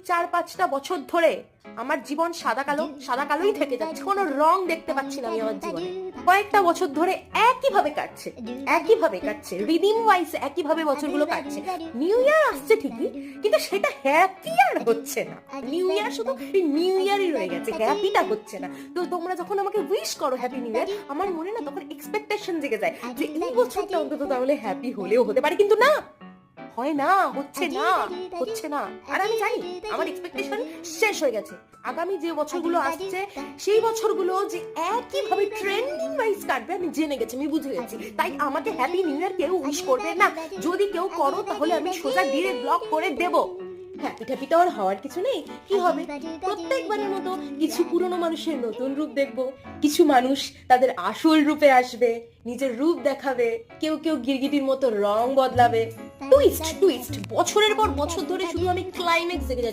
4-5টা বছর ধরে আমার জীবন সাদা কালোই থেকে যাচ্ছে, কোনো রং দেখতে পাচ্ছি না আমি আমার জীবনে। কয়েকটা বছর ধরে একইভাবে কাটছে রিদিম ওয়াইজ একইভাবে বছরগুলো কাটছে। নিউ ইয়ার আসছে ঠিকই, কিন্তু সেটা হ্যাপি আর হচ্ছে না। নিউ ইয়ার শুধু নিউ ইয়ারই রয়ে গেছে, হ্যাপিটা হচ্ছে না। তো তোমরা যখন আমাকে উইশ করো হ্যাপি নিউ ইয়ার, আমার মনে না তখন এক্সপেকটেশন জেগে যায় যে এই বছরটা অন্তত তাহলে হ্যাপি হলেও হতে পারে, কিন্তু না, হয় না, হচ্ছে না। আর আমি জানি আমার এক্সপেকটেশন শেষ হয়ে গেছে। আগামী যে বছরগুলো আসছে সেই বছরগুলো যে একইভাবে ট্রেন্ডিং ওয়াইজ কাটবে আমি জেনে গেছি, আমি বুঝে গেছি। তাই আমাকে হ্যাপি নিউ ইয়ার কেউ উইশ করবে না। যদি কেউ করো তাহলে আমি সোজা ডিরেক্ট ব্লক করে দেবো। হ্যাপি ট্যাপি তো আর হওয়ার কিছু নেই। কি হবে, প্রত্যেকবারের মতো কিছু পুরনো মানুষের নতুন রূপ দেখবো, কিছু মানুষ তাদের আসল রূপে আসবে, নিজের রূপ দেখাবে, কেউ গিরগিটির মতো রং বদলাবে। টুইস্ট বছরের পর বছর ধরে শুধু আমি ক্লাইম্যাক্স দেখে যাচ্ছি।